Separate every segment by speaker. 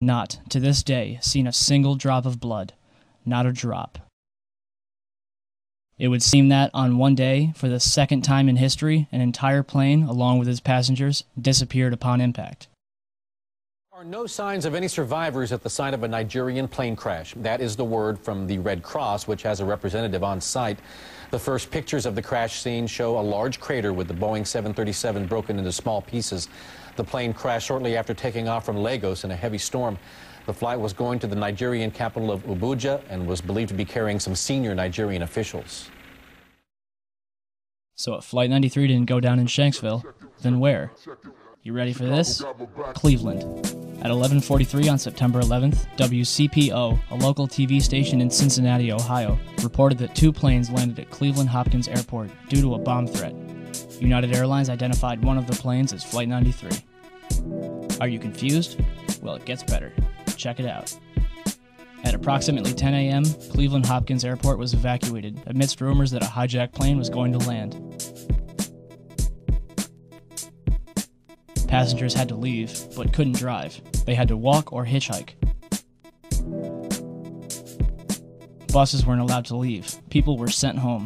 Speaker 1: not, to this day, seen a single drop of blood. Not a drop. It would seem that, on one day, for the second time in history, an entire plane, along with its passengers, disappeared upon impact.
Speaker 2: There are no signs of any survivors at the site of a Nigerian plane crash. That is the word from the Red Cross, which has a representative on site. The first pictures of the crash scene show a large crater with the Boeing 737 broken into small pieces. The plane crashed shortly after taking off from Lagos in a heavy storm. The flight was going to the Nigerian capital of Abuja and was believed to be carrying some senior Nigerian officials.
Speaker 1: So if Flight 93 didn't go down in Shanksville, then where? You ready for this? Cleveland. At 11:43 on September 11th, WCPO, a local TV station in Cincinnati, Ohio, reported that 2 planes landed at Cleveland Hopkins Airport due to a bomb threat. United Airlines identified one of the planes as Flight 93. Are you confused? Well, it gets better. Check it out. At approximately 10 a.m., Cleveland Hopkins Airport was evacuated amidst rumors that a hijacked plane was going to land. Passengers had to leave, but couldn't drive. They had to walk or hitchhike. Buses weren't allowed to leave. People were sent home.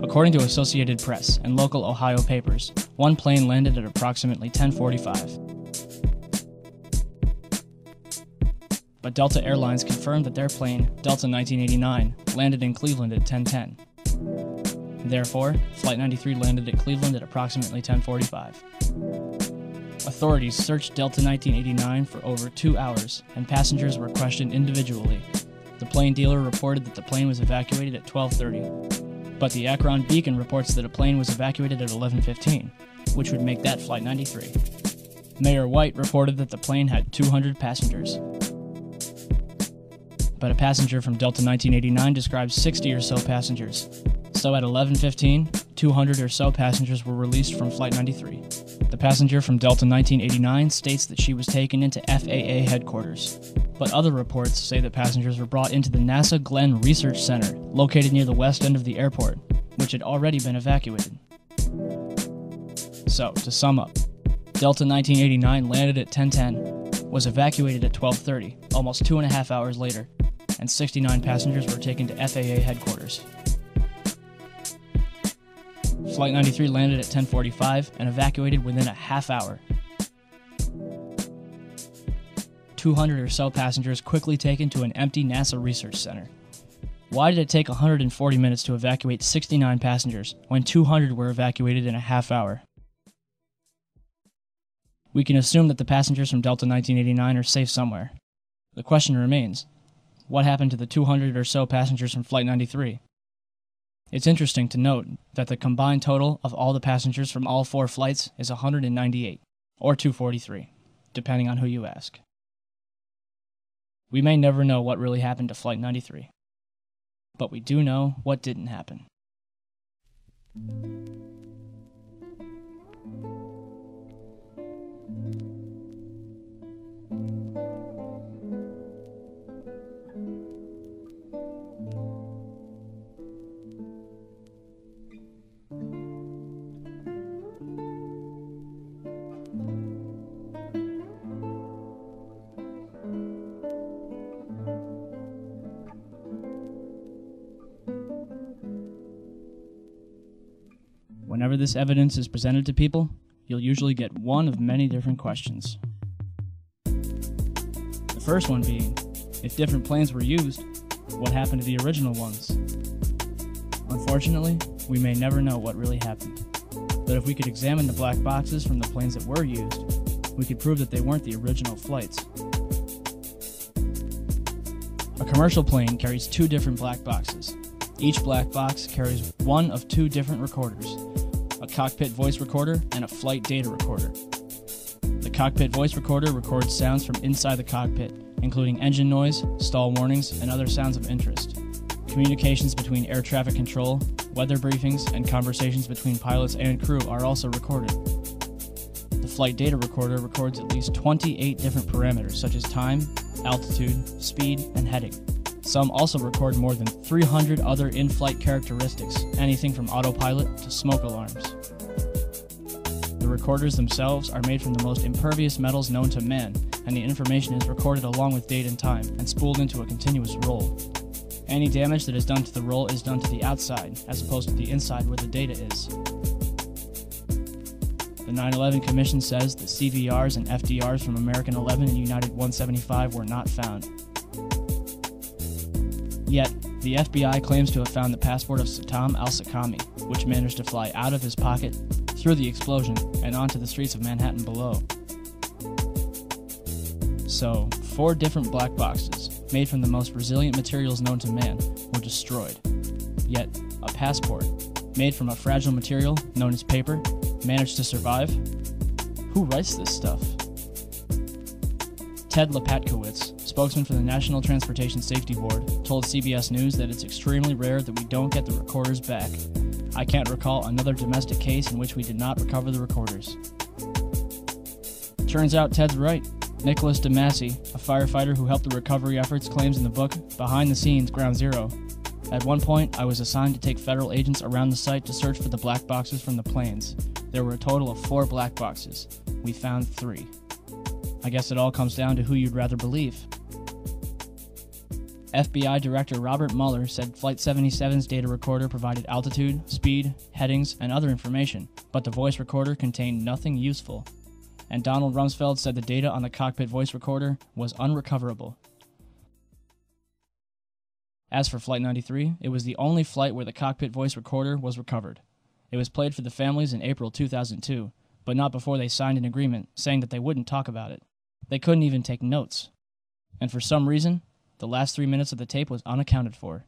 Speaker 1: According to Associated Press and local Ohio papers, one plane landed at approximately 10:45. But Delta Airlines confirmed that their plane, Delta 1989, landed in Cleveland at 10:10. Therefore, Flight 93 landed at Cleveland at approximately 10:45. Authorities searched Delta 1989 for over 2 hours, and passengers were questioned individually. The plane dealer reported that the plane was evacuated at 12:30, but the Akron Beacon reports that a plane was evacuated at 11:15, which would make that Flight 93. Mayor White reported that the plane had 200 passengers. But a passenger from Delta 1989 describes 60 or so passengers. So at 11:15, 200 or so passengers were released from Flight 93. The passenger from Delta 1989 states that she was taken into FAA headquarters. But other reports say that passengers were brought into the NASA Glenn Research Center, located near the west end of the airport, which had already been evacuated. So, to sum up, Delta 1989 landed at 10:10, was evacuated at 12:30, almost 2.5 hours later, and 69 passengers were taken to FAA headquarters. Flight 93 landed at 10:45 and evacuated within a half hour. 200 or so passengers quickly taken to an empty NASA research center. Why did it take 140 minutes to evacuate 69 passengers when 200 were evacuated in a half hour? We can assume that the passengers from Delta 1989 are safe somewhere. The question remains, what happened to the 200 or so passengers from Flight 93? It's interesting to note that the combined total of all the passengers from all 4 flights is 198, or 243, depending on who you ask. We may never know what really happened to Flight 93, but we do know what didn't happen. Whenever this evidence is presented to people, you'll usually get one of many different questions. The first one being, if different planes were used, what happened to the original ones? Unfortunately, we may never know what really happened. But if we could examine the black boxes from the planes that were used, we could prove that they weren't the original flights. A commercial plane carries 2 different black boxes. Each black box carries one of 2 different recorders, a cockpit voice recorder and a flight data recorder. The cockpit voice recorder records sounds from inside the cockpit, including engine noise, stall warnings, and other sounds of interest. Communications between air traffic control, weather briefings, and conversations between pilots and crew are also recorded. The flight data recorder records at least 28 different parameters such as time, altitude, speed, and heading. Some also record more than 300 other in-flight characteristics, anything from autopilot to smoke alarms. The recorders themselves are made from the most impervious metals known to man, and the information is recorded along with date and time, and spooled into a continuous roll. Any damage that is done to the roll is done to the outside, as opposed to the inside where the data is. The 9/11 Commission says that CVRs and FDRs from American 11 and United 175 were not found. Yet, the FBI claims to have found the passport of Saddam al-Sakami, which managed to fly out of his pocket, through the explosion, and onto the streets of Manhattan below. So, 4 different black boxes, made from the most resilient materials known to man, were destroyed. Yet, a passport, made from a fragile material known as paper, managed to survive? Who writes this stuff? Ted Lepatkowitz, spokesman for the National Transportation Safety Board, told CBS News that it's extremely rare that we don't get the recorders back. I can't recall another domestic case in which we did not recover the recorders. Turns out Ted's right. Nicholas DeMasi, a firefighter who helped the recovery efforts, claims in the book Behind the Scenes, Ground Zero, "At one point, I was assigned to take federal agents around the site to search for the black boxes from the planes. There were a total of 4 black boxes. We found 3. I guess it all comes down to who you'd rather believe." FBI Director Robert Mueller said Flight 77's data recorder provided altitude, speed, headings, and other information, but the voice recorder contained nothing useful. And Donald Rumsfeld said the data on the cockpit voice recorder was unrecoverable. As for Flight 93, it was the only flight where the cockpit voice recorder was recovered. It was played for the families in April 2002, but not before they signed an agreement saying that they wouldn't talk about it. They couldn't even take notes. And for some reason, the last 3 minutes of the tape was unaccounted for.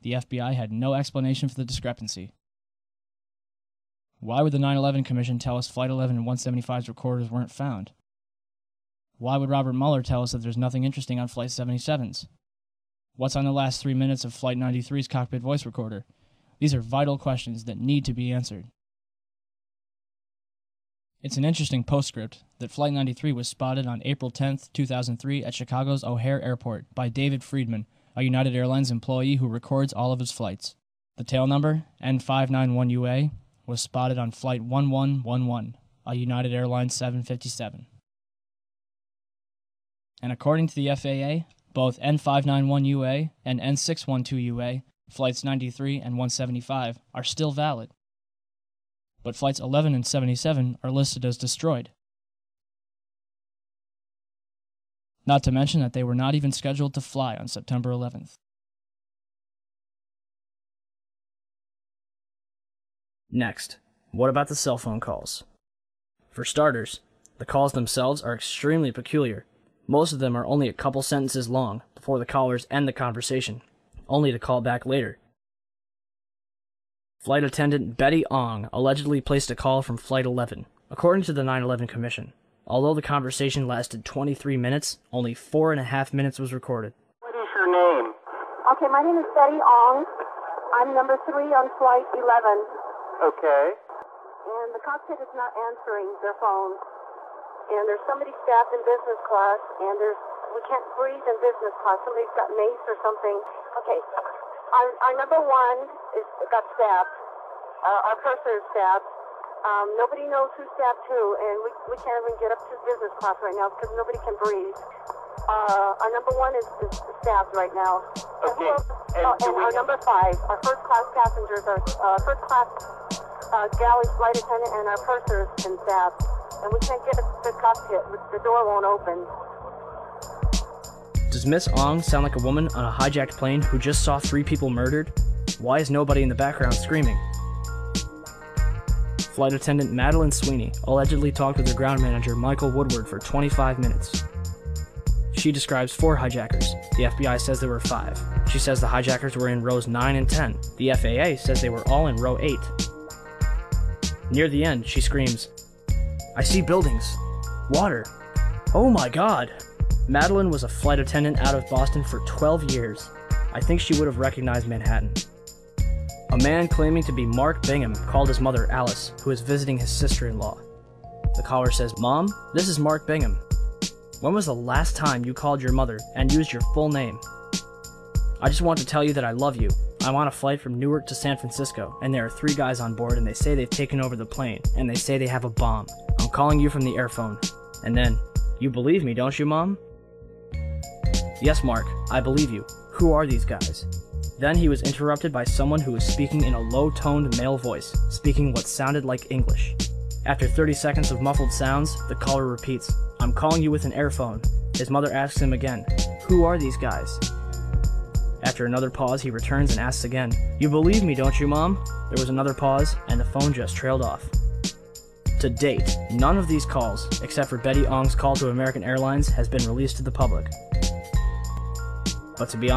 Speaker 1: The FBI had no explanation for the discrepancy. Why would the 9/11 Commission tell us Flight 11 and 175's recorders weren't found? Why would Robert Mueller tell us that there's nothing interesting on Flight 77's? What's on the last 3 minutes of Flight 93's cockpit voice recorder? These are vital questions that need to be answered. It's an interesting postscript that Flight 93 was spotted on April 10, 2003 at Chicago's O'Hare Airport by David Friedman, a United Airlines employee who records all of his flights. The tail number, N591UA, was spotted on Flight 1111, a United Airlines 757. And according to the FAA, both N591UA and N612UA, Flights 93 and 175, are still valid. But Flights 11 and 77 are listed as destroyed. Not to mention that they were not even scheduled to fly on September 11th. Next, what about the cell phone calls? For starters, the calls themselves are extremely peculiar. Most of them are only a couple sentences long before the callers end the conversation, only to call back later. Flight attendant Betty Ong allegedly placed a call from Flight 11, according to the 9/11 Commission. Although the conversation lasted 23 minutes, only 4.5 minutes was recorded.
Speaker 3: What is your name?
Speaker 4: Okay, my name is Betty Ong. I'm number 3 on Flight 11.
Speaker 3: Okay.
Speaker 4: And the cockpit is not answering their phones. And there's somebody staffed in business class, and we can't breathe in business class. Somebody's got mace or something. Okay. Our number 1 got stabbed. Our purser is stabbed. Nobody knows who stabbed who, and we can't even get up to business class right now because nobody can breathe. Our number 1 is stabbed right now.
Speaker 3: Okay.
Speaker 4: And our number 5, our first class passengers, our first class galley flight attendant, and our purser has been stabbed. And we can't get up to the cockpit. The door won't open.
Speaker 1: Does Miss Ong sound like a woman on a hijacked plane who just saw 3 people murdered? Why is nobody in the background screaming? Flight attendant Madeline Sweeney allegedly talked with her ground manager Michael Woodward for 25 minutes. She describes 4 hijackers. The FBI says there were 5. She says the hijackers were in rows 9 and 10. The FAA says they were all in row 8. Near the end, she screams, "I see buildings. Water. Oh my God." Madeline was a flight attendant out of Boston for 12 years. I think she would have recognized Manhattan. A man claiming to be Mark Bingham called his mother Alice, who is visiting his sister-in-law. The caller says, "Mom, this is Mark Bingham. When was the last time you called your mother and used your full name? I just want to tell you that I love you. I'm on a flight from Newark to San Francisco, and there are 3 guys on board, and they say they've taken over the plane, and they say they have a bomb. I'm calling you from the airphone. And then, you believe me, don't you, Mom? Yes, Mark, I believe you. Who are these guys? Then he was interrupted by someone who was speaking in a low-toned male voice, speaking what sounded like English. After 30 seconds of muffled sounds, the caller repeats, I'm calling you with an airphone. His mother asks him again, who are these guys? After another pause, he returns and asks again, you believe me, don't you, Mom? There was another pause, and the phone just trailed off. To date, none of these calls, except for Betty Ong's call to American Airlines, has been released to the public. But to be honest,